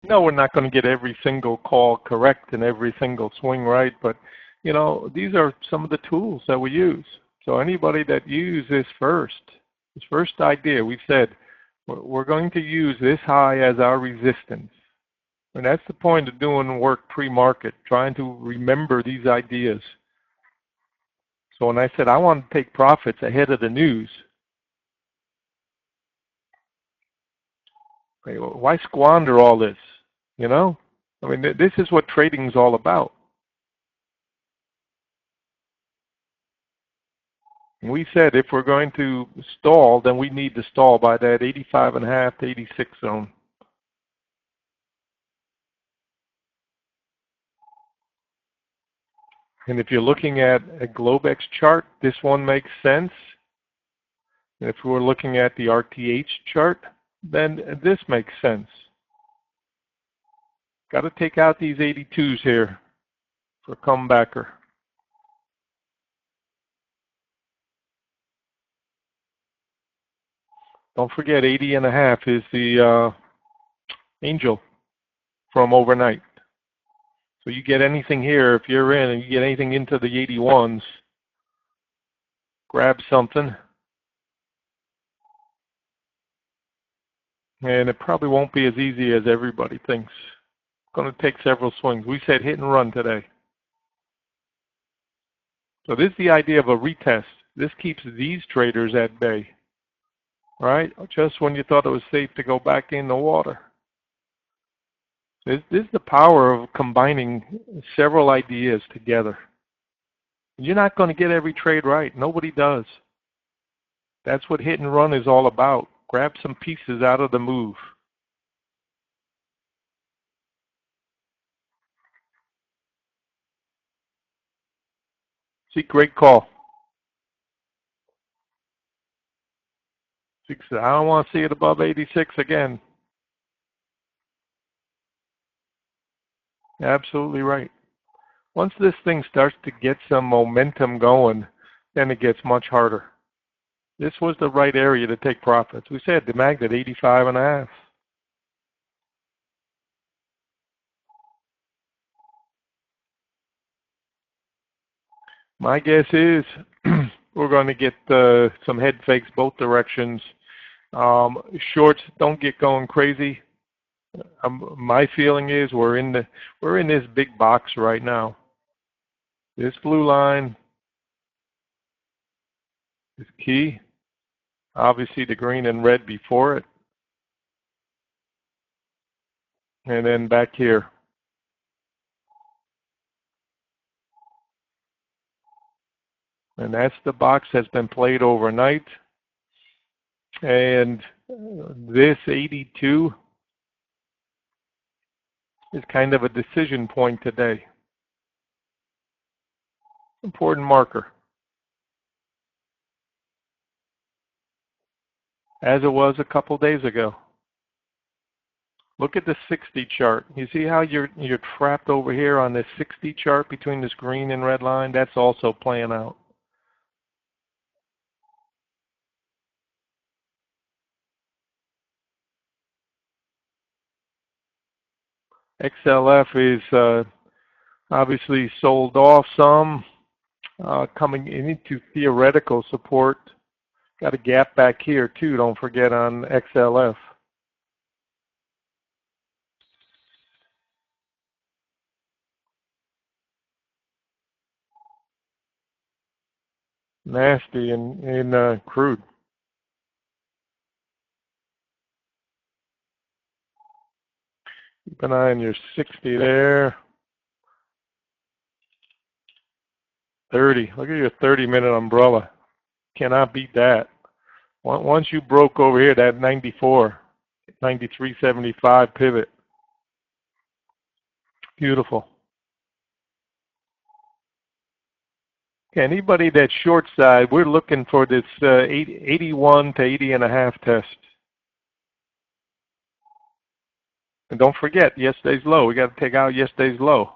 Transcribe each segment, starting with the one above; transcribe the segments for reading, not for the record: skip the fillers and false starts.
No, we're not going to get every single call correct and every single swing right, but you know, these are some of the tools that we use. So anybody that uses this first idea, we said we're going to use this high as our resistance. And that's the point of doing work pre-market, trying to remember these ideas. So when I said I want to take profits ahead of the news, why squander all this? You know? I mean, this is what trading is all about. We said if we're going to stall, then we need to stall by that 85.5 to 86 zone. And if you're looking at a Globex chart, this one makes sense. And if we're looking at the RTH chart, then this makes sense. Got to take out these 82s here for a comebacker. Don't forget 80.5 is the angel from overnight. So you get anything here, if you're in and you get anything into the 81s, grab something. And it probably won't be as easy as everybody thinks. It's going to take several swings. We said hit and run today. So this is the idea of a retest. This keeps these traders at bay, right? Just when you thought it was safe to go back in the water. This is the power of combining several ideas together. You're not going to get every trade right. Nobody does. That's what hit and run is all about. Grab some pieces out of the move. See, great call. I don't want to see it above 86 again. Absolutely right. Once this thing starts to get some momentum going, then it gets much harder. This was the right area to take profits. We said the magnet 85.5. My guess is we're going to get some head fakes both directions. Shorts don't get going crazy. My feeling is we're in this big box right now. This blue line is key. Obviously the green and red before it. And then back here. And that's the box that's been played overnight. And this 82 is kind of a decision point today. Important marker. As it was a couple days ago. Look at the 60 chart. You see how you're trapped over here on this 60 chart between this green and red line? That's also playing out. XLF is obviously sold off some, coming into theoretical support. Got a gap back here too, don't forget, on XLF. Nasty in crude. Keep an eye on your 60 there. 30. Look at your 30-minute umbrella. Cannot beat that. Once you broke over here, that 94, 93.75 pivot. Beautiful. Okay, anybody that's short side, we're looking for this 81 to 80.5 test. And don't forget, yesterday's low. We got to take out yesterday's low.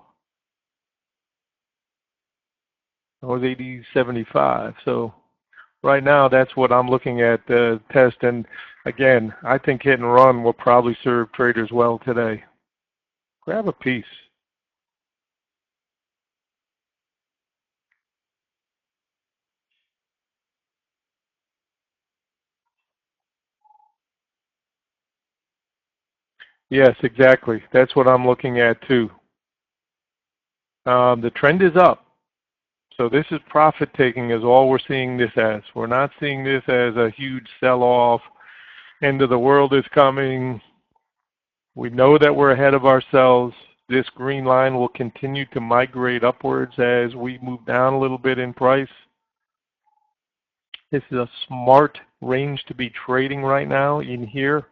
That was 80.75. So right now, that's what I'm looking at test. And again, I think hit and run will probably serve traders well today. grab a piece. Yes, exactly. That's what I'm looking at too. The trend is up. So this is profit taking is all we're seeing this as. We're not seeing this as a huge sell-off. End of the world is coming. We know that we're ahead of ourselves. This green line will continue to migrate upwards as we move down a little bit in price. This is a smart range to be trading right now in here.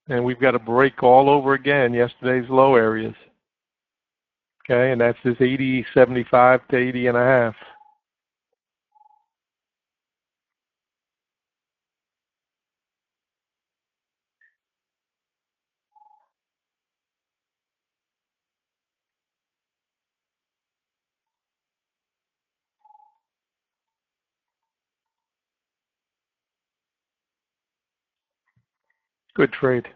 And we've got to break all over again yesterday's low areas. Okay, and that's this 80.75 to 80.5. Good trade.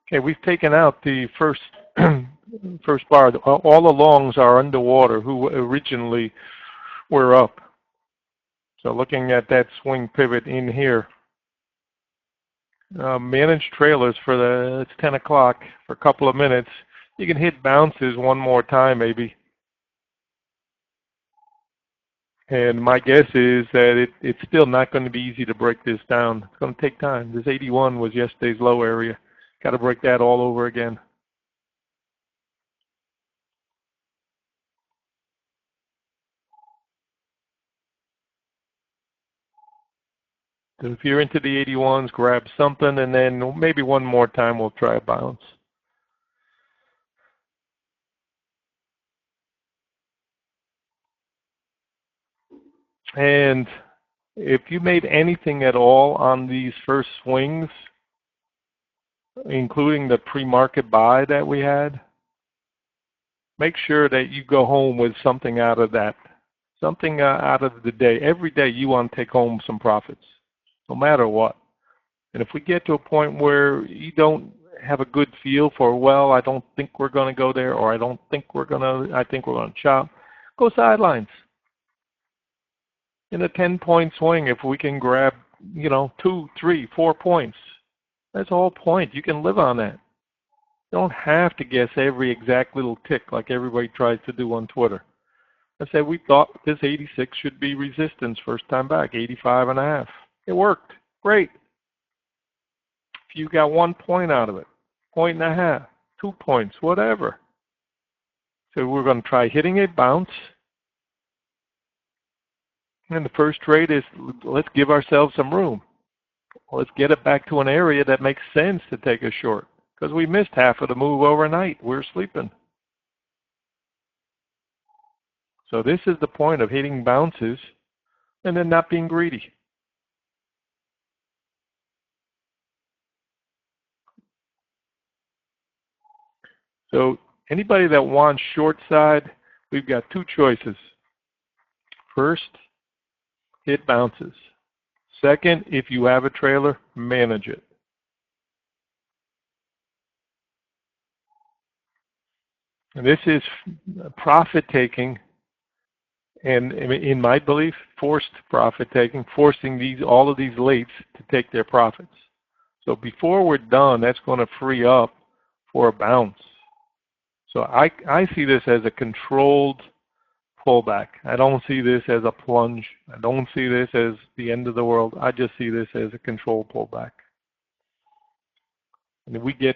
Okay, we've taken out the first first bar. All the longs are underwater who originally were up. So looking at that swing pivot in here, managed trailers for it's 10 o'clock for a couple of minutes. You can hit bounces one more time maybe. And my guess is that it's still not going to be easy to break this down. It's going to take time. This 81 was yesterday's low area. Got to break that all over again. So if you're into the 81s, grab something, and then maybe one more time we'll try a bounce. And if you made anything at all on these first swings, including the pre-market buy that we had, make sure that you go home with something out of that, something out of the day. Every day you want to take home some profits, no matter what. And if we get to a point where you don't have a good feel for, well, I don't think we're going to go there, or I think we're going to chop, go sidelines. In a 10-point swing, if we can grab, 2, 3, 4 points, that's the whole point. You can live on that. You don't have to guess every exact little tick like everybody tries to do on Twitter. I said we thought this 86 should be resistance first time back, 85.5. It worked. Great. If you got 1 point out of it, 1.5, 2 points, whatever. So we're going to try hitting a bounce. And the first trade is let's give ourselves some room. Let's get it back to an area that makes sense to take a short. Because we missed half of the move overnight. We're sleeping. So this is the point of hitting bounces and then not being greedy. So anybody that wants short side, we've got two choices. First, hit bounces. Second, if you have a trailer, manage it. And this is profit taking, and in my belief, forced profit taking, forcing all of these lates to take their profits. So before we're done, that's going to free up for a bounce. So I see this as a controlled pullback. I don't see this as a plunge. I don't see this as the end of the world. I just see this as a controlled pullback. And if we get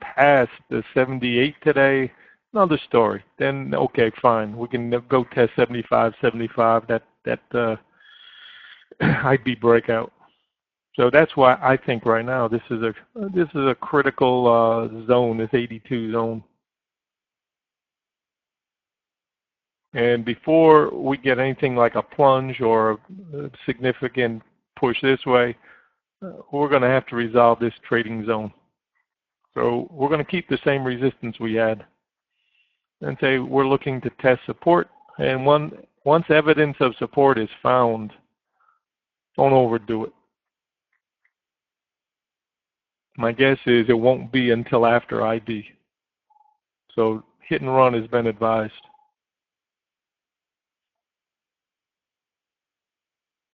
past the 78 today, another story. Then okay, fine. We can go test 75, 75. That IB breakout. So that's why I think right now this is a critical zone, this 82 zone. And before we get anything like a plunge or a significant push this way, we're going to have to resolve this trading zone. So we're going to keep the same resistance we had and say we're looking to test support. And once evidence of support is found, don't overdo it. My guess is it won't be until after IB. So hit and run has been advised.